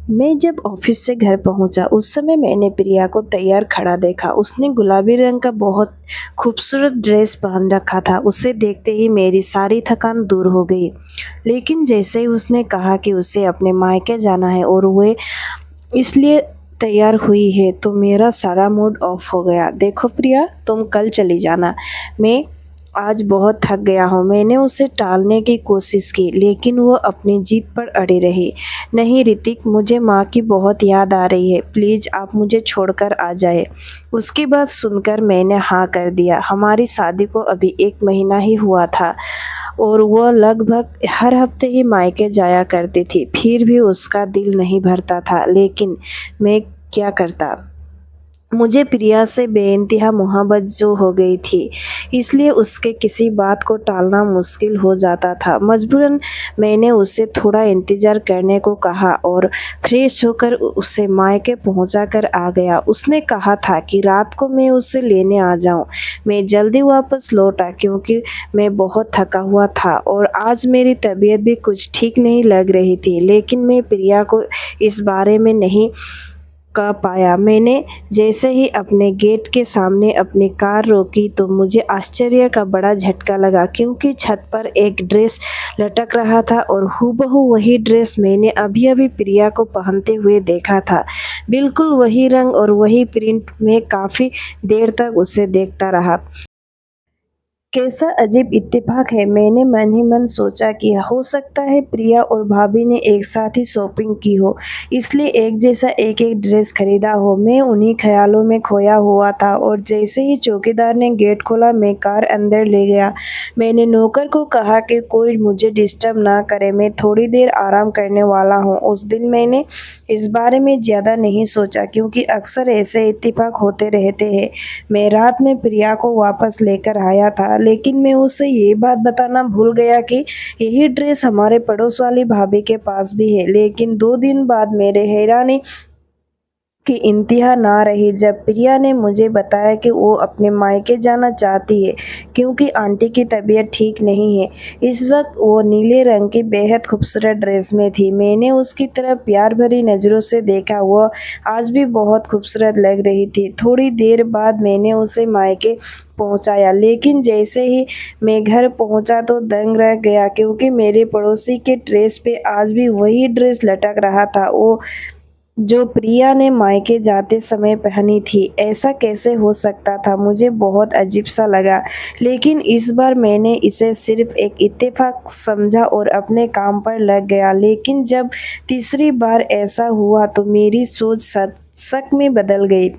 मैं जब ऑफिस से घर पहुंचा उस समय मैंने प्रिया को तैयार खड़ा देखा। उसने गुलाबी रंग का बहुत खूबसूरत ड्रेस पहन रखा था। उसे देखते ही मेरी सारी थकान दूर हो गई। लेकिन जैसे ही उसने कहा कि उसे अपने मायके जाना है और वह इसलिए तैयार हुई है तो मेरा सारा मूड ऑफ हो गया। देखो प्रिया, तुम कल चली जाना, मैं आज बहुत थक गया हूँ। मैंने उसे टालने की कोशिश की लेकिन वो अपनी जिद पर अड़ी रही। नहीं ऋतिक, मुझे माँ की बहुत याद आ रही है, प्लीज़ आप मुझे छोड़कर आ जाए। उसकी बात सुनकर मैंने हाँ कर दिया। हमारी शादी को अभी 1 महीना ही हुआ था और वह लगभग हर हफ्ते ही मायके जाया करती थी। फिर भी उसका दिल नहीं भरता था। लेकिन मैं क्या करता, मुझे प्रिया से बेइंतहा मोहब्बत जो हो गई थी, इसलिए उसके किसी बात को टालना मुश्किल हो जाता था। मजबूरन मैंने उसे थोड़ा इंतज़ार करने को कहा और फ्रेश होकर उसे मायके पहुंचा कर आ गया। उसने कहा था कि रात को मैं उसे लेने आ जाऊं। मैं जल्दी वापस लौटा क्योंकि मैं बहुत थका हुआ था और आज मेरी तबीयत भी कुछ ठीक नहीं लग रही थी। लेकिन मैं प्रिया को इस बारे में नहीं कह पाया। मैंने जैसे ही अपने गेट के सामने अपनी कार रोकी तो मुझे आश्चर्य का बड़ा झटका लगा क्योंकि छत पर एक ड्रेस लटक रहा था और हूबहू वही ड्रेस मैंने अभी अभी प्रिया को पहनते हुए देखा था। बिल्कुल वही रंग और वही प्रिंट। में काफ़ी देर तक उसे देखता रहा। कैसा अजीब इत्तेफाक है, मैंने मन ही मन सोचा कि हो सकता है प्रिया और भाभी ने एक साथ ही शॉपिंग की हो, इसलिए एक जैसा एक एक ड्रेस खरीदा हो। मैं उन्हीं ख्यालों में खोया हुआ था और जैसे ही चौकीदार ने गेट खोला मैं कार अंदर ले गया। मैंने नौकर को कहा कि कोई मुझे डिस्टर्ब ना करे, मैं थोड़ी देर आराम करने वाला हूँ। उस दिन मैंने इस बारे में ज़्यादा नहीं सोचा क्योंकि अक्सर ऐसे इत्तेफाक होते रहते हैं। मैं रात में प्रिया को वापस लेकर आया था लेकिन मैं उसे ये बात बताना भूल गया कि यही ड्रेस हमारे पड़ोस वाली भाभी के पास भी है। लेकिन 2 दिन बाद मेरे हैरानी की इंतहा ना रही जब प्रिया ने मुझे बताया कि वो अपने मायके जाना चाहती है क्योंकि आंटी की तबीयत ठीक नहीं है। इस वक्त वो नीले रंग की बेहद खूबसूरत ड्रेस में थी। मैंने उसकी तरफ प्यार भरी नज़रों से देखा। वो आज भी बहुत खूबसूरत लग रही थी। थोड़ी देर बाद मैंने उसे मायके पहुंचाया लेकिन जैसे ही मैं घर पहुंचा तो दंग रह गया क्योंकि मेरे पड़ोसी के ड्रेस पे आज भी वही ड्रेस लटक रहा था, वो जो प्रिया ने मायके जाते समय पहनी थी। ऐसा कैसे हो सकता था, मुझे बहुत अजीब सा लगा। लेकिन इस बार मैंने इसे सिर्फ एक इत्तेफाक समझा और अपने काम पर लग गया। लेकिन जब तीसरी बार ऐसा हुआ तो मेरी सोच शक में बदल गई।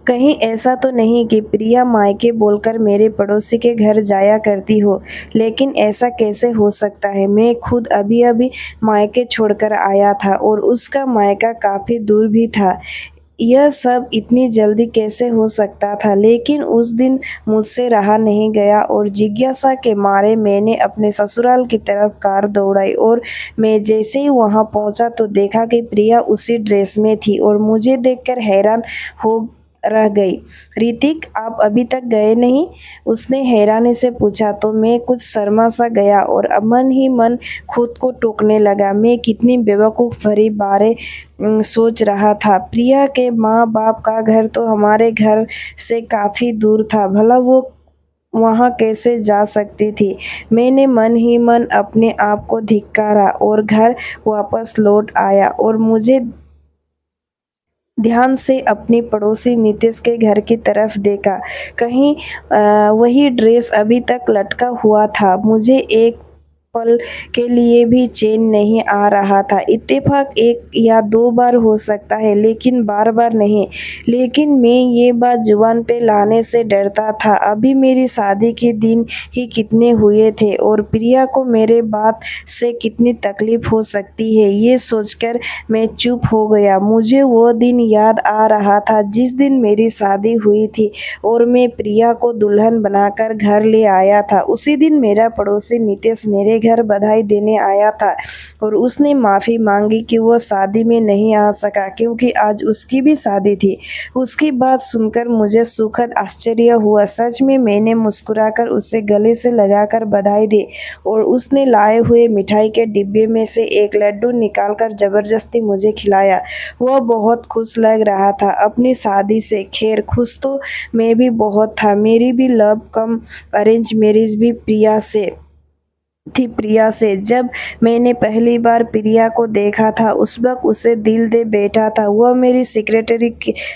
कहीं ऐसा तो नहीं कि प्रिया मायके बोलकर मेरे पड़ोसी के घर जाया करती हो। लेकिन ऐसा कैसे हो सकता है, मैं खुद अभी अभी मायके छोड़कर आया था और उसका मायका काफ़ी दूर भी था। यह सब इतनी जल्दी कैसे हो सकता था। लेकिन उस दिन मुझसे रहा नहीं गया और जिज्ञासा के मारे मैंने अपने ससुराल की तरफ कार दौड़ाई और मैं जैसे ही वहां पहुंचा तो देखा कि प्रिया उसी ड्रेस में थी और मुझे देखकर हैरान हो रह गई। ऋतिक, आप अभी तक गए नहीं? उसने हैरानी से पूछा तो मैं कुछ शर्मा सा गया और अब मन ही मन खुद को टोकने लगा। मैं कितनी बेवकूफ़ भरी बातें सोच रहा था। प्रिया के माँ बाप का घर तो हमारे घर से काफ़ी दूर था, भला वो वहाँ कैसे जा सकती थी। मैंने मन ही मन अपने आप को धिक्कारा और घर वापस लौट आया और मुझे ध्यान से अपनी पड़ोसी नीतीश के घर की तरफ देखा। कहीं वही ड्रेस अभी तक लटका हुआ था। मुझे एक पल के लिए भी चैन नहीं आ रहा था। इत्तेफाक 1 या 2 बार हो सकता है लेकिन बार बार नहीं। लेकिन मैं ये बात जुबान पे लाने से डरता था। अभी मेरी शादी के दिन ही कितने हुए थे और प्रिया को मेरे बात से कितनी तकलीफ हो सकती है, ये सोचकर मैं चुप हो गया। मुझे वो दिन याद आ रहा था जिस दिन मेरी शादी हुई थी और मैं प्रिया को दुल्हन बनाकर घर ले आया था। उसी दिन मेरा पड़ोसी नीतीश मेरे उसके घर बधाई देने आया था और उसने माफ़ी मांगी कि वो शादी में नहीं आ सका क्योंकि आज उसकी भी शादी थी। उसकी बात सुनकर मुझे सुखद आश्चर्य हुआ। सच में मैंने मुस्कुराकर उसे गले से लगाकर बधाई दी और उसने लाए हुए मिठाई के डिब्बे में से एक लड्डू निकालकर जबरदस्ती मुझे खिलाया। वह बहुत खुश लग रहा था अपनी शादी से। खैर खुश तो मैं भी बहुत था। मेरी भी लव कम अरेंज मैरिज भी प्रिया से। जब मैंने पहली बार प्रिया को देखा था उस वक्त उसे दिल दे बैठा था। वह मेरी सेक्रेटरी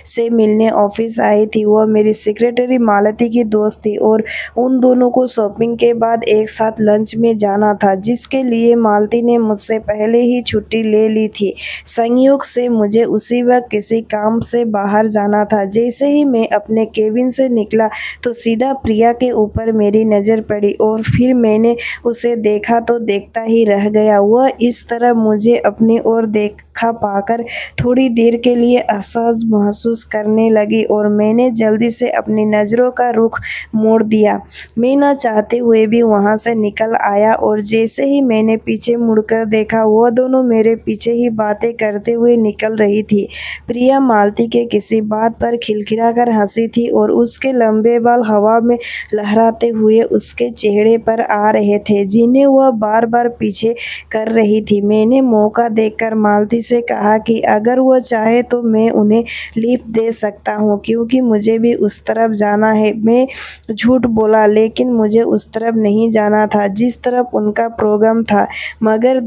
से मिलने ऑफिस आई थी। वह मेरी सेक्रेटरी मालती की दोस्त थी और उन दोनों को शॉपिंग के बाद एक साथ लंच में जाना था जिसके लिए मालती ने मुझसे पहले ही छुट्टी ले ली थी। संयोग से मुझे उसी वक्त किसी काम से बाहर जाना था। जैसे ही मैं अपने केबिन से निकला तो सीधा प्रिया के ऊपर मेरी नज़र पड़ी और फिर मैंने उसे देखा तो देखता ही रह गया। वह इस तरह मुझे अपनी ओर देखा पाकर थोड़ी देर के लिए असहज महसूस करने लगी और मैंने जल्दी से अपनी नज़रों का रुख मोड़ दिया। मैं न चाहते हुए भी वहां से निकल आया और जैसे ही मैंने पीछे मुड़कर देखा वह दोनों मेरे पीछे ही बातें करते हुए निकल रही थी। प्रिया मालती के किसी बात पर खिलखिलाकर हंसी थी और उसके लंबे बाल हवा में लहराते हुए उसके चेहरे पर आ रहे थे जिन्हें वह बार बार पीछे कर रही थी। मैंने मौका देखकर मालती से कहा कि अगर वह चाहे तो मैं उन्हें लिफ्ट दे सकता हूँ क्योंकि मुझे भी उस तरफ जाना है। मैं झूठ बोला लेकिन मुझे उस तरफ नहीं जाना था जिस तरफ उनका प्रोग्राम था, मगर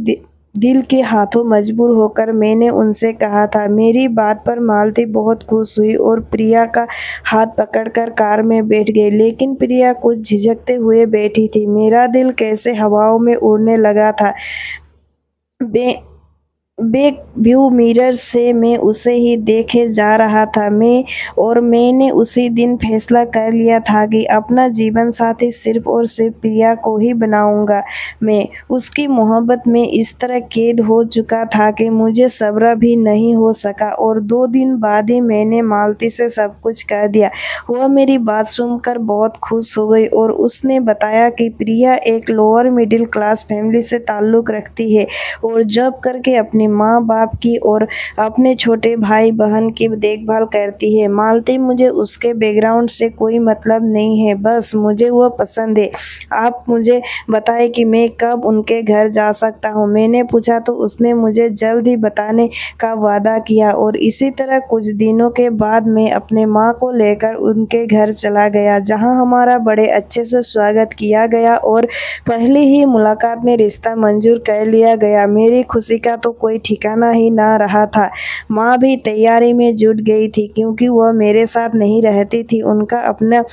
दिल के हाथों मजबूर होकर मैंने उनसे कहा था। मेरी बात पर मालती बहुत खुश हुई और प्रिया का हाथ पकड़कर कार में बैठ गई, लेकिन प्रिया कुछ झिझकते हुए बैठी थी। मेरा दिल कैसे हवाओं में उड़ने लगा था। बैक व्यू मिरर से मैं उसे ही देखे जा रहा था। मैंने उसी दिन फैसला कर लिया था कि अपना जीवन साथी सिर्फ और सिर्फ प्रिया को ही बनाऊंगा। मैं उसकी मोहब्बत में इस तरह कैद हो चुका था कि मुझे सब्र भी नहीं हो सका और 2 दिन बाद ही मैंने मालती से सब कुछ कह दिया। वह मेरी बात सुनकर बहुत खुश हो गई और उसने बताया कि प्रिया एक लोअर मिडिल क्लास फैमिली से ताल्लुक़ रखती है और जॉब करके अपनी माँ बाप की और अपने छोटे भाई बहन की देखभाल करती है। मालती, मुझे उसके बैकग्राउंड से कोई मतलब नहीं है, बस मुझे वह पसंद है। आप मुझे बताएं कि मैं कब उनके घर जा सकता हूँ। मैंने पूछा तो उसने मुझे जल्द ही बताने का वादा किया और इसी तरह कुछ दिनों के बाद मैं अपने माँ को लेकर उनके घर चला गया जहाँ हमारा बड़े अच्छे से स्वागत किया गया और पहले ही मुलाकात में रिश्ता मंजूर कर लिया गया। मेरी खुशी का तो कोई ठिकाना ही ना रहा था। माँ भी तैयारी में जुट गई थी क्योंकि वह मेरे साथ नहीं रहती थी। उनका अपना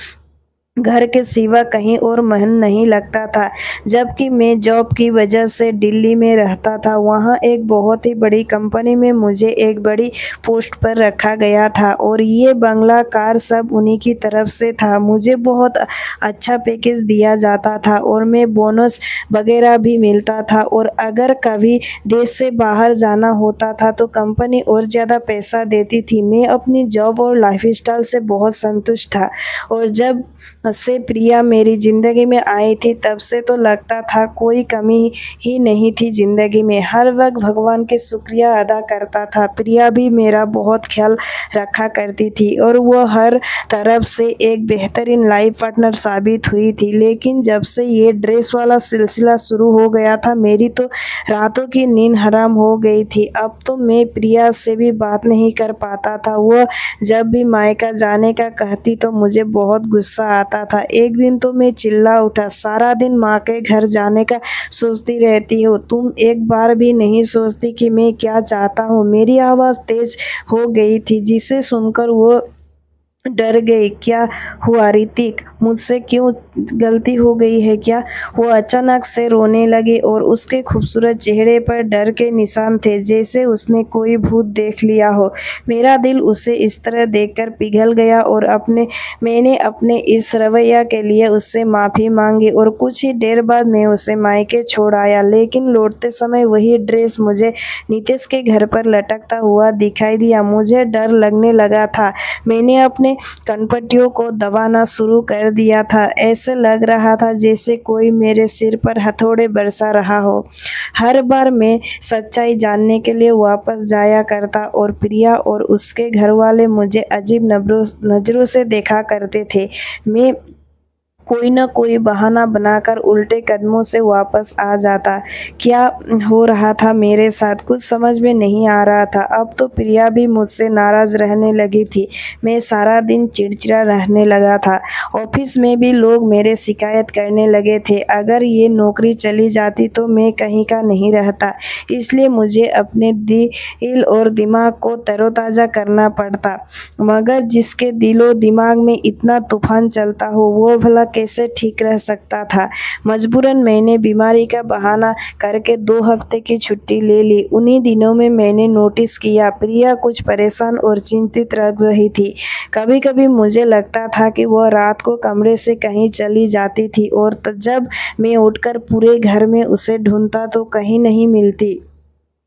घर के सिवा कहीं और मन नहीं लगता था। जबकि मैं जॉब की वजह से दिल्ली में रहता था। वहाँ एक बहुत ही बड़ी कंपनी में मुझे एक बड़ी पोस्ट पर रखा गया था और ये बंगला कार सब उन्हीं की तरफ से था। मुझे बहुत अच्छा पैकेज दिया जाता था और मैं बोनस वगैरह भी मिलता था और अगर कभी देश से बाहर जाना होता था तो कंपनी और ज़्यादा पैसा देती थी। मैं अपनी जॉब और लाइफस्टाइल से बहुत संतुष्ट था और जब से प्रिया मेरी ज़िंदगी में आई थी तब से तो लगता था कोई कमी ही नहीं थी ज़िंदगी में। हर वक्त भगवान के शुक्रिया अदा करता था। प्रिया भी मेरा बहुत ख्याल रखा करती थी और वह हर तरफ से एक बेहतरीन लाइफ पार्टनर साबित हुई थी। लेकिन जब से ये ड्रेस वाला सिलसिला शुरू हो गया था मेरी तो रातों की नींद हराम हो गई थी। अब तो मैं प्रिया से भी बात नहीं कर पाता था। वह जब भी मायका जाने का कहती तो मुझे बहुत गुस्सा आता था। एक दिन तो मैं चिल्ला उठा, सारा दिन माँ के घर जाने का सोचती रहती हो, तुम एक बार भी नहीं सोचती कि मैं क्या चाहता हूँ। मेरी आवाज़ तेज हो गई थी जिसे सुनकर वो डर गई। क्या हुआ ऋतिक, मुझसे क्यों गलती हो गई है क्या? वो अचानक से रोने लगी और उसके खूबसूरत चेहरे पर डर के निशान थे जैसे उसने कोई भूत देख लिया हो। मेरा दिल उसे इस तरह देखकर पिघल गया और मैंने अपने इस रवैया के लिए उससे माफ़ी मांगी और कुछ ही देर बाद मैं उसे मायके छोड़ आया। लेकिन लौटते समय वही ड्रेस मुझे नीतीश के घर पर लटकता हुआ दिखाई दिया। मुझे डर लगने लगा था। मैंने अपने कनपट्टियों को दबाना शुरू कर दिया था। ऐसे लग रहा था जैसे कोई मेरे सिर पर हथौड़े बरसा रहा हो। हर बार मैं सच्चाई जानने के लिए वापस जाया करता और प्रिया और उसके घर वाले मुझे अजीब नजरों से देखा करते थे। मैं कोई न कोई बहाना बनाकर उल्टे कदमों से वापस आ जाता। क्या हो रहा था मेरे साथ कुछ समझ में नहीं आ रहा था। अब तो प्रिया भी मुझसे नाराज रहने लगी थी। मैं सारा दिन चिड़चिड़ा रहने लगा था। ऑफिस में भी लोग मेरे शिकायत करने लगे थे। अगर ये नौकरी चली जाती तो मैं कहीं का नहीं रहता। इसलिए मुझे अपने दिल और दिमाग को तरोताज़ा करना पड़ता। मगर जिसके दिलो दिमाग में इतना तूफान चलता हो वो भला कैसे ठीक रह सकता था। मजबूरन मैंने बीमारी का बहाना करके 2 हफ्ते की छुट्टी ले ली। उन्हीं दिनों में मैंने नोटिस किया प्रिया कुछ परेशान और चिंतित लग रही थी। कभी कभी मुझे लगता था कि वह रात को कमरे से कहीं चली जाती थी और जब मैं उठकर पूरे घर में उसे ढूंढता तो कहीं नहीं मिलती।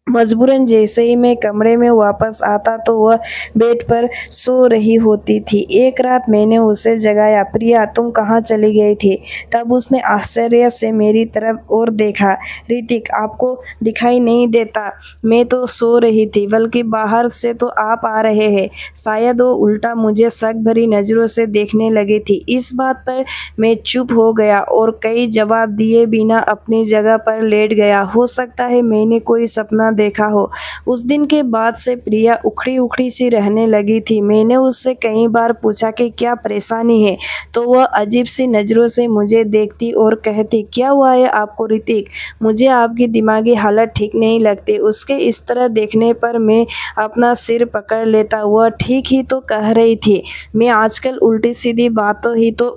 मजबूरन जैसे ही मैं कमरे में वापस आता तो वह बेड पर सो रही होती थी। एक रात मैंने उसे जगाया, प्रिया तुम कहाँ चली गई थी? तब उसने आश्चर्य से मेरी तरफ और देखा। ऋतिक आपको दिखाई नहीं देता? मैं तो सो रही थी, बल्कि बाहर से तो आप आ रहे हैं। शायद वो उल्टा मुझे शक भरी नजरों से देखने लगी थी। इस बात पर मैं चुप हो गया और कई जवाब दिए बिना अपनी जगह पर लेट गया। हो सकता है मैंने कोई सपना देखा हो। उस दिन के बाद से प्रिया उखड़ी उखड़ी सी रहने लगी थी। मैंने उससे कई बार पूछा कि क्या परेशानी है, तो वह अजीब सी नज़रों से मुझे देखती और कहती क्या हुआ है आपको ऋतिक? मुझे आपकी दिमागी हालत ठीक नहीं लगती। उसके इस तरह देखने पर मैं अपना सिर पकड़ लेता। वह ठीक ही तो कह रही थी। मैं आजकल उल्टी सीधी बातों ही तो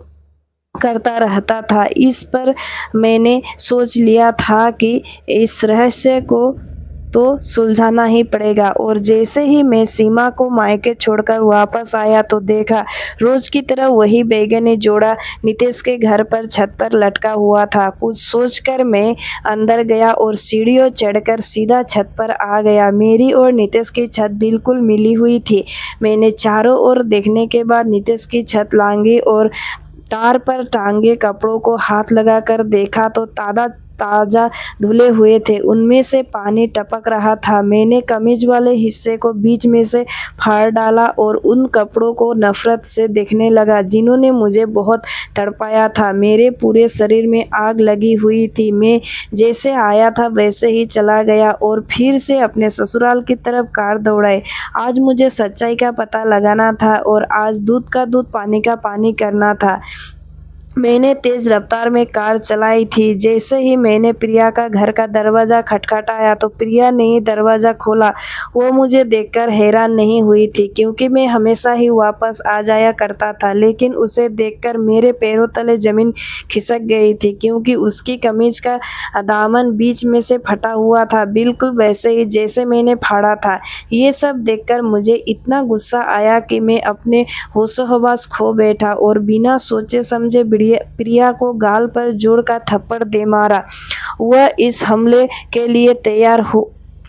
करता रहता था। इस पर मैंने सोच लिया था कि इस रहस्य को तो सुलझाना ही पड़ेगा। और जैसे ही मैं सीमा को मायके छोड़कर वापस आया तो देखा रोज की तरह वही बैगनी जोड़ा नितेश के घर पर छत पर लटका हुआ था। कुछ सोचकर मैं अंदर गया और सीढ़ियों चढ़कर सीधा छत पर आ गया। मेरी और नितेश की छत बिल्कुल मिली हुई थी। मैंने चारों ओर देखने के बाद नितेश की छत लांघी और तार पर टांगे कपड़ों को हाथ लगाकर देखा तो ताज़ा धुले हुए थे। उनमें से पानी टपक रहा था। मैंने कमीज वाले हिस्से को बीच में से फाड़ डाला और उन कपड़ों को नफरत से देखने लगा जिन्होंने मुझे बहुत तड़पाया था। मेरे पूरे शरीर में आग लगी हुई थी। मैं जैसे आया था वैसे ही चला गया और फिर से अपने ससुराल की तरफ कार दौड़ाई। आज मुझे सच्चाई का पता लगाना था और आज दूध का दूध पानी का पानी करना था। मैंने तेज रफ्तार में कार चलाई थी। जैसे ही मैंने प्रिया का घर का दरवाज़ा खटखटाया तो प्रिया ने ही दरवाज़ा खोला। वो मुझे देखकर हैरान नहीं हुई थी क्योंकि मैं हमेशा ही वापस आ जाया करता था, लेकिन उसे देखकर मेरे पैरों तले ज़मीन खिसक गई थी क्योंकि उसकी कमीज का दामन बीच में से फटा हुआ था, बिल्कुल वैसे ही जैसे मैंने फाड़ा था। ये सब देखकर मुझे इतना गुस्सा आया कि मैं अपने होशो-हवास खो बैठा और बिना सोचे समझे प्रिया को गाल पर जोर का थप्पड़ दे मारा। वह इस हमले के लिए तैयार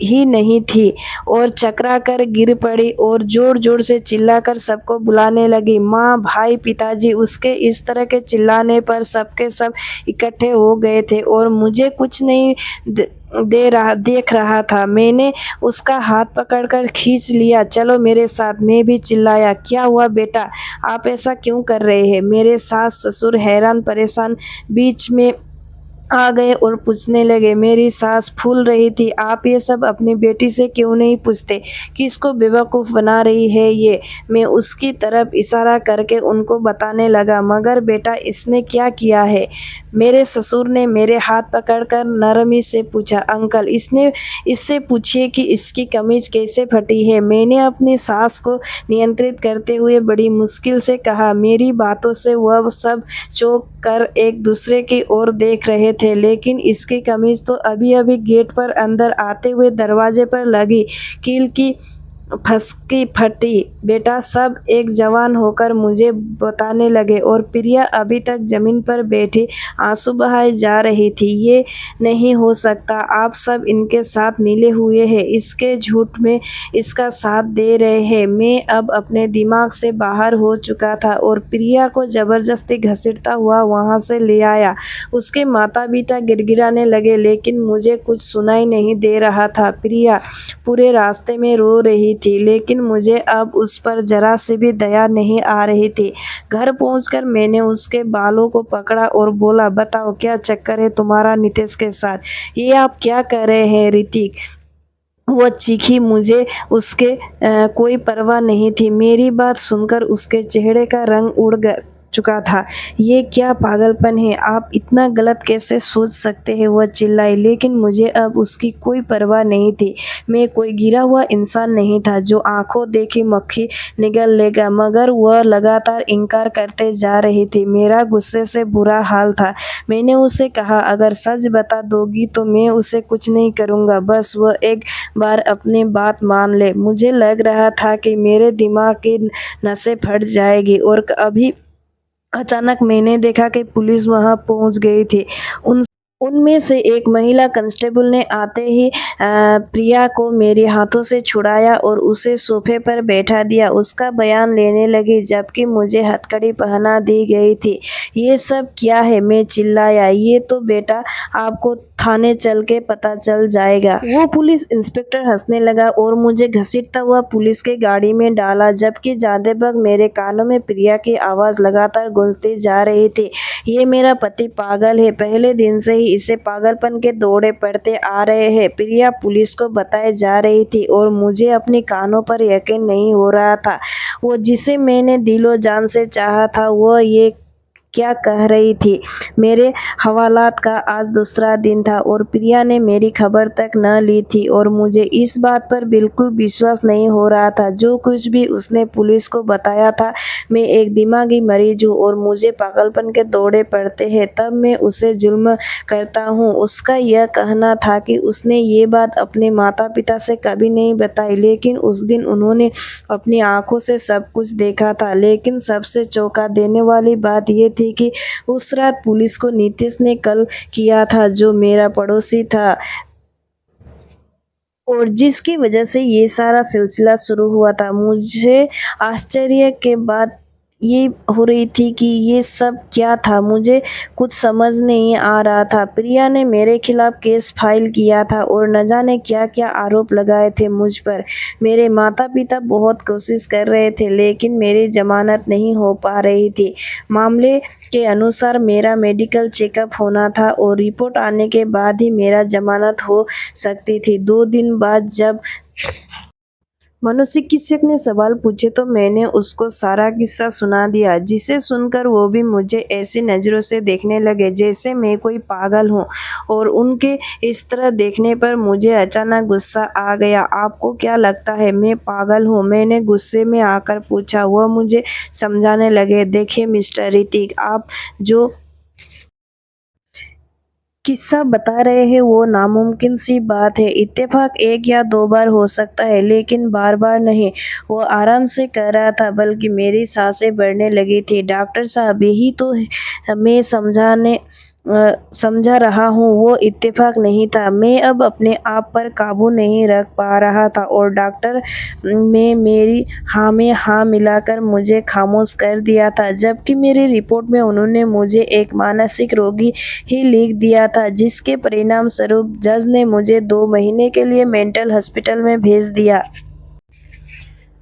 ही नहीं थी और चकरा कर गिर पड़ी और जोर जोर से चिल्लाकर सबको बुलाने लगी। माँ, भाई, पिताजी। उसके इस तरह के चिल्लाने पर सबके सब इकट्ठे हो गए थे और मुझे कुछ नहीं देख रहा था। मैंने उसका हाथ पकड़कर खींच लिया। चलो मेरे साथ। मैं भी चिल्लाया, क्या हुआ बेटा, आप ऐसा क्यों कर रहे हैं? मेरे सास ससुर हैरान परेशान बीच में आ गए और पूछने लगे। मेरी सास फूल रही थी, आप ये सब अपनी बेटी से क्यों नहीं पूछते? किसको बेवकूफ़ बना रही है ये? मैं उसकी तरफ इशारा करके उनको बताने लगा। मगर बेटा इसने क्या किया है? मेरे ससुर ने मेरे हाथ पकड़कर नरमी से पूछा। अंकल, इससे पूछिए कि इसकी कमीज कैसे फटी है। मैंने अपनी सास को नियंत्रित करते हुए बड़ी मुश्किल से कहा। मेरी बातों से वह सब चौंक कर एक दूसरे की ओर देख रहे थे, लेकिन इसकी कमीज तो अभी अभी गेट पर अंदर आते हुए दरवाजे पर लगी कील की फसकी फटी। बेटा सब एक जवान होकर मुझे बताने लगे और प्रिया अभी तक जमीन पर बैठी आंसू बहाए जा रही थी। ये नहीं हो सकता, आप सब इनके साथ मिले हुए हैं, इसके झूठ में इसका साथ दे रहे हैं। मैं अब अपने दिमाग से बाहर हो चुका था और प्रिया को जबरदस्ती घसीटता हुआ वहां से ले आया। उसके माता पिता गिड़गिड़ाने लगे लेकिन मुझे कुछ सुनाई नहीं दे रहा था। प्रिया पूरे रास्ते में रो रही थी लेकिन मुझे अब उस पर जरा से भी दया नहीं आ रही थी। घर पहुंचकर मैंने उसके बालों को पकड़ा और बोला, बताओ क्या चक्कर है तुम्हारा नितेश के साथ? ये आप क्या कर रहे हैं ऋतिक? वो चीखी। मुझे उसके कोई परवाह नहीं थी। मेरी बात सुनकर उसके चेहरे का रंग उड़ चुका था। ये क्या पागलपन है, आप इतना गलत कैसे सोच सकते हैं? वह चिल्लाई। लेकिन मुझे अब उसकी कोई परवाह नहीं थी। मैं कोई गिरा हुआ इंसान नहीं था जो आंखों देखी मक्खी निगल लेगा। मगर वह लगातार इनकार करते जा रही थी। मेरा गुस्से से बुरा हाल था। मैंने उसे कहा, अगर सच बता दोगी तो मैं उसे कुछ नहीं करूँगा, बस वह एक बार अपनी बात मान ले। मुझे लग रहा था कि मेरे दिमाग की नसें फट जाएगी और अभी अचानक मैंने देखा कि पुलिस वहां पहुंच गई थी। उनमें से एक महिला कांस्टेबल ने आते ही प्रिया को मेरे हाथों से छुड़ाया और उसे सोफे पर बैठा दिया। उसका बयान लेने लगी जबकि मुझे हथकड़ी पहना दी गई थी। ये सब क्या है? मैं चिल्लाया। ये तो बेटा आपको थाने चल के पता चल जाएगा। वो पुलिस इंस्पेक्टर हंसने लगा और मुझे घसीटता हुआ पुलिस के गाड़ी में डाला जबकि जाते वक्त मेरे कानों में प्रिया की आवाज़ लगातार गूंजती जा रही थी, ये मेरा पति पागल है, पहले दिन से ही इसे पागलपन के दौरे पड़ते आ रहे हैं। प्रिया पुलिस को बताए जा रही थी और मुझे अपने कानों पर यकीन नहीं हो रहा था। वो जिसे मैंने दिलो जान से चाहा था वो ये क्या कह रही थी। मेरे हवालात का आज दूसरा दिन था और प्रिया ने मेरी खबर तक न ली थी और मुझे इस बात पर बिल्कुल विश्वास नहीं हो रहा था। जो कुछ भी उसने पुलिस को बताया था, मैं एक दिमागी मरीज हूँ और मुझे पागलपन के दौरे पड़ते हैं, तब मैं उसे जुल्म करता हूँ। उसका यह कहना था कि उसने ये बात अपने माता पिता से कभी नहीं बताई, लेकिन उस दिन उन्होंने अपनी आंखों से सब कुछ देखा था। लेकिन सबसे चौंका देने वाली बात यह थी कि उस रात पुलिस को नितेश ने कॉल किया था, जो मेरा पड़ोसी था और जिसकी वजह से ये सारा सिलसिला शुरू हुआ था। मुझे आश्चर्य के बाद ये हो रही थी कि ये सब क्या था, मुझे कुछ समझ नहीं आ रहा था। प्रिया ने मेरे खिलाफ केस फाइल किया था और न जाने क्या क्या आरोप लगाए थे मुझ पर। मेरे माता पिता बहुत कोशिश कर रहे थे लेकिन मेरी जमानत नहीं हो पा रही थी। मामले के अनुसार मेरा मेडिकल चेकअप होना था और रिपोर्ट आने के बाद ही मेरा जमानत हो सकती थी। 2 दिन बाद जब मनोचिकित्सक ने सवाल पूछे तो मैंने उसको सारा किस्सा सुना दिया, जिसे सुनकर वो भी मुझे ऐसी नज़रों से देखने लगे जैसे मैं कोई पागल हूँ। और उनके इस तरह देखने पर मुझे अचानक गुस्सा आ गया। आपको क्या लगता है मैं पागल हूँ? मैंने गुस्से में आकर पूछा। वह मुझे समझाने लगे, देखिए मिस्टर ऋतिक, आप जो किस्सा बता रहे हैं वो नामुमकिन सी बात है। इत्तेफाक 1 या 2 बार हो सकता है लेकिन बार बार नहीं। वो आराम से कह रहा था, बल्कि मेरी सांसें बढ़ने लगी थी। डॉक्टर साहब, यही तो मैं समझा रहा हूँ, वो इत्तेफाक नहीं था। मैं अब अपने आप पर काबू नहीं रख पा रहा था और डॉक्टर में मेरी हाँ में हाँ मिलाकर मुझे खामोश कर दिया था, जबकि मेरी रिपोर्ट में उन्होंने मुझे एक मानसिक रोगी ही लिख दिया था, जिसके परिणाम स्वरूप जज ने मुझे 2 महीने के लिए मेंटल हॉस्पिटल में भेज दिया।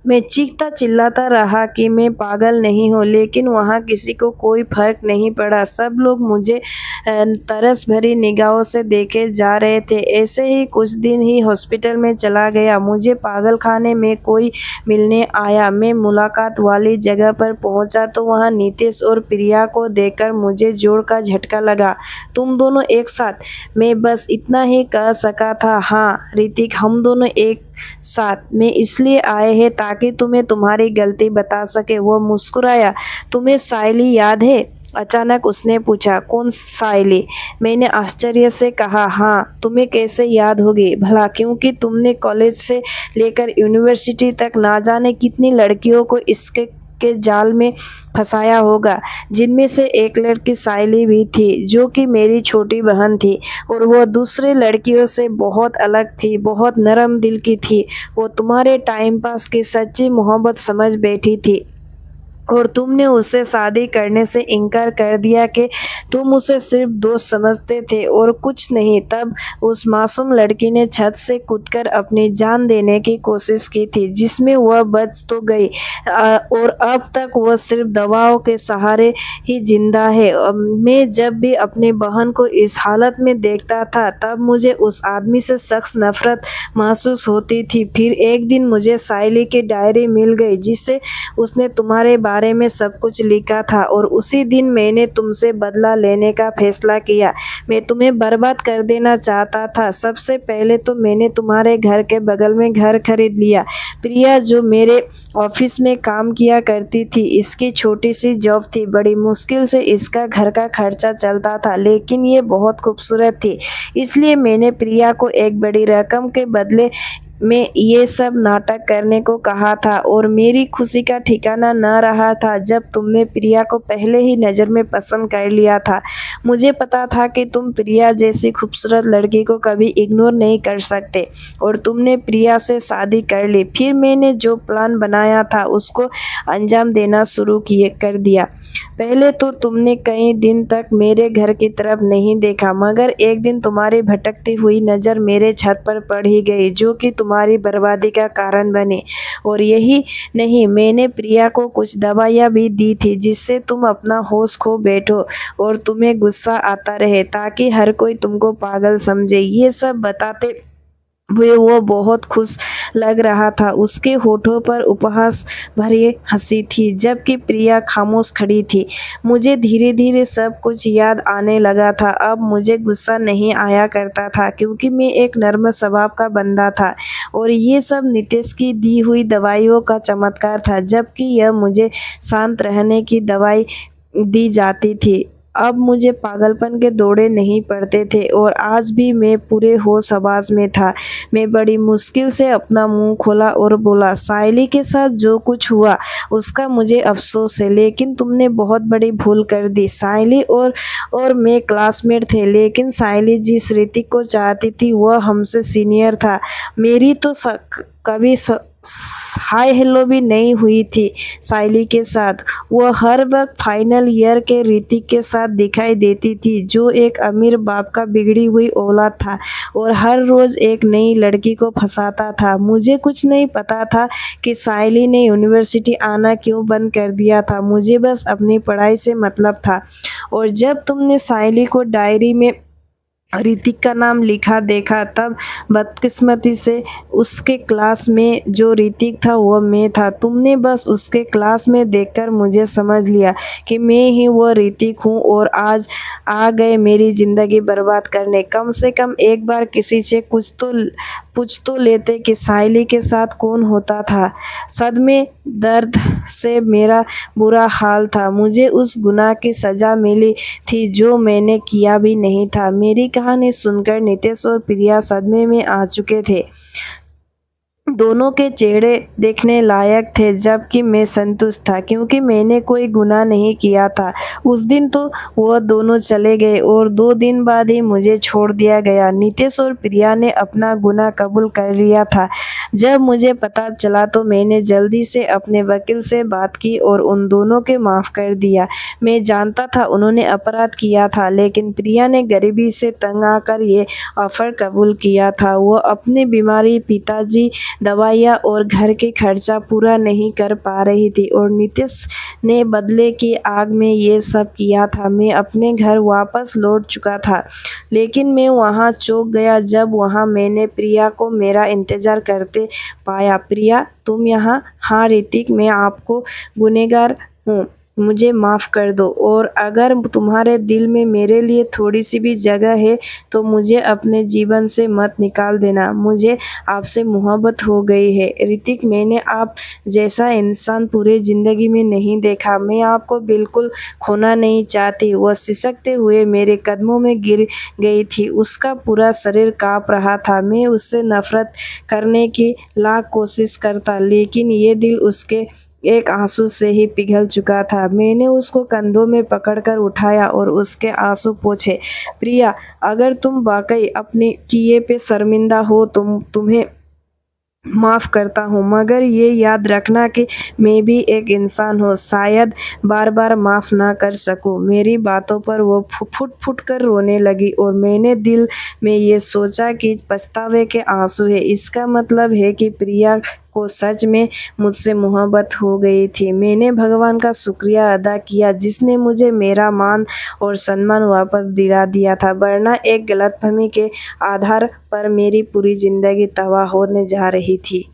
मैं चीखता चिल्लाता रहा कि मैं पागल नहीं हूँ, लेकिन वहाँ किसी को कोई फर्क नहीं पड़ा। सब लोग मुझे तरस भरी निगाहों से देखे जा रहे थे। ऐसे ही कुछ दिन ही हॉस्पिटल में चला गया। मुझे पागल खाने में कोई मिलने आया। मैं मुलाकात वाली जगह पर पहुँचा तो वहाँ नितेश और प्रिया को देखकर मुझे जोर का झटका लगा। तुम दोनों एक साथ? मैं बस इतना ही कह सका था। हाँ ऋतिक, हम दोनों एक साथ में इसलिए आए हैं ताकि तुम्हें तुम्हारी गलती बता सके। वो मुस्कुराया। तुम्हें सायली याद है? अचानक उसने पूछा, कौन साइली? मैंने आश्चर्य से कहा, हाँ, तुम्हें कैसे याद होगी भला? क्योंकि तुमने कॉलेज से लेकर यूनिवर्सिटी तक ना जाने कितनी लड़कियों को इसके के जाल में फंसाया होगा, जिनमें से एक लड़की साइली भी थी, जो कि मेरी छोटी बहन थी, और वो दूसरे लड़कियों से बहुत अलग थी, बहुत नरम दिल की थी। वो तुम्हारे टाइम पास की सच्ची मोहब्बत समझ बैठी थी, और तुमने उससे शादी करने से इनकार कर दिया कि तुम उसे सिर्फ दोस्त समझते थे और कुछ नहीं। तब उस मासूम लड़की ने छत से कूदकर अपनी जान देने की कोशिश की थी, जिसमें वह बच तो गई, और अब तक वह सिर्फ दवाओं के सहारे ही जिंदा है। मैं जब भी अपनी बहन को इस हालत में देखता था, तब मुझे उस आदमी से सख्त नफरत महसूस होती थी। फिर एक दिन मुझे साइली की डायरी मिल गई, जिससे उसने तुम्हारे बारे में सब कुछ लिखा था, और उसी दिन मैंने तुमसे बदला लेने का फैसला किया। मैं तुम्हें बर्बाद कर देना चाहता था। सबसे पहले तो मैंने तुम्हारे घर के बगल में घर खरीद लिया। प्रिया, जो मेरे ऑफिस में काम किया करती थी, इसकी छोटी सी जॉब थी। बड़ी मुश्किल से इसका घर का खर्चा चलता था, लेकिन ये बहुत खूबसूरत थी, इसलिए मैंने प्रिया को एक बड़ी रकम के बदले में ये सब नाटक करने को कहा था। और मेरी खुशी का ठिकाना न रहा था जब तुमने प्रिया को पहले ही नज़र में पसंद कर लिया था। मुझे पता था कि तुम प्रिया जैसी खूबसूरत लड़की को कभी इग्नोर नहीं कर सकते, और तुमने प्रिया से शादी कर ली। फिर मैंने जो प्लान बनाया था उसको अंजाम देना शुरू कर दिया। पहले तो तुमने कई दिन तक मेरे घर की तरफ नहीं देखा, मगर एक दिन तुम्हारी भटकती हुई नज़र मेरे छत पर पड़ ही गई, जो कि तुम्हारी बर्बादी का कारण बने। और यही नहीं, मैंने प्रिया को कुछ दवाइयाँ भी दी थी, जिससे तुम अपना होश खो बैठो और तुम्हें गुस्सा आता रहे, ताकि हर कोई तुमको पागल समझे। ये सब बताते हुए वो बहुत खुश लग रहा था। उसके होठों पर उपहास भरी हंसी थी, जबकि प्रिया खामोश खड़ी थी। मुझे धीरे धीरे सब कुछ याद आने लगा था। अब मुझे गुस्सा नहीं आया करता था, क्योंकि मैं एक नर्म स्वभाव का बंदा था, और ये सब नितेश की दी हुई दवाइयों का चमत्कार था, जबकि यह मुझे शांत रहने की दवाई दी जाती थी। अब मुझे पागलपन के दौरे नहीं पड़ते थे, और आज भी मैं पूरे होश हवास में था। मैं बड़ी मुश्किल से अपना मुंह खोला और बोला, साइली के साथ जो कुछ हुआ उसका मुझे अफसोस है, लेकिन तुमने बहुत बड़ी भूल कर दी। साइली और मैं क्लासमेट थे, लेकिन साइली जिस ऋतिक को चाहती थी वह हमसे सीनियर था। मेरी तो कभी हाय हेलो भी नहीं हुई थी साइली के साथ। वह हर वक्त फाइनल ईयर के ऋतिक के साथ दिखाई देती थी, जो एक अमीर बाप का बिगड़ी हुई औलाद था, और हर रोज एक नई लड़की को फंसाता था। मुझे कुछ नहीं पता था कि साइली ने यूनिवर्सिटी आना क्यों बंद कर दिया था। मुझे बस अपनी पढ़ाई से मतलब था। और जब तुमने साइली को डायरी में ऋतिक का नाम लिखा देखा, तब बदकिस्मती से उसके क्लास में जो ऋतिक था वह मैं था। तुमने बस उसके क्लास में देखकर मुझे समझ लिया कि मैं ही वो ऋतिक हूँ, और आज आ गए मेरी ज़िंदगी बर्बाद करने। कम से कम एक बार किसी से पूछ तो लेते कि साइली के साथ कौन होता था। सदमे दर्द से मेरा बुरा हाल था। मुझे उस गुनाह की सज़ा मिली थी जो मैंने किया भी नहीं था। मेरी कहानी सुनकर नितेश और प्रिया सदमे में आ चुके थे। दोनों के चेहरे देखने लायक थे, जबकि मैं संतुष्ट था, क्योंकि मैंने कोई गुनाह नहीं किया था। उस दिन तो वह दोनों चले गए, और 2 दिन बाद ही मुझे छोड़ दिया गया। नितेश और प्रिया ने अपना गुनाह कबूल कर लिया था। जब मुझे पता चला तो मैंने जल्दी से अपने वकील से बात की और उन दोनों के माफ़ कर दिया। मैं जानता था उन्होंने अपराध किया था, लेकिन प्रिया ने गरीबी से तंग आकर ये ऑफर कबूल किया था। वह अपनी बीमारी, पिताजी, दवाइयाँ और घर के खर्चा पूरा नहीं कर पा रही थी, और नितेश ने बदले की आग में ये सब किया था। मैं अपने घर वापस लौट चुका था, लेकिन मैं वहाँ चौंक गया जब वहाँ मैंने प्रिया को मेरा इंतज़ार करते पाया। प्रिया, तुम यहाँ? हाँ ऋतिक, मैं आपको गुनहगार हूँ। मुझे माफ़ कर दो, और अगर तुम्हारे दिल में मेरे लिए थोड़ी सी भी जगह है तो मुझे अपने जीवन से मत निकाल देना। मुझे आपसे मोहब्बत हो गई है ऋतिक, मैंने आप जैसा इंसान पूरी ज़िंदगी में नहीं देखा। मैं आपको बिल्कुल खोना नहीं चाहती। वह सिसकते हुए मेरे कदमों में गिर गई थी। उसका पूरा शरीर काँप रहा था। मैं उससे नफ़रत करने की लाख कोशिश करता, लेकिन ये दिल उसके एक आंसू से ही पिघल चुका था। मैंने उसको कंधों में पकड़कर उठाया और उसके आंसू पोंछे। प्रिया, अगर तुम वाकई अपने किए पे शर्मिंदा हो तो तुम्हें माफ़ करता हूँ, मगर ये याद रखना कि मैं भी एक इंसान हूँ, शायद बार बार माफ़ ना कर सकूँ। मेरी बातों पर वो फुट फुट कर रोने लगी और मैंने दिल में ये सोचा कि पछतावे के आंसू है। इसका मतलब है कि प्रिया को सच में मुझसे मोहब्बत हो गई थी। मैंने भगवान का शुक्रिया अदा किया जिसने मुझे मेरा मान और सम्मान वापस दिला दिया था, वरना एक गलतफहमी के आधार पर मेरी पूरी ज़िंदगी तबाह होने जा रही थी।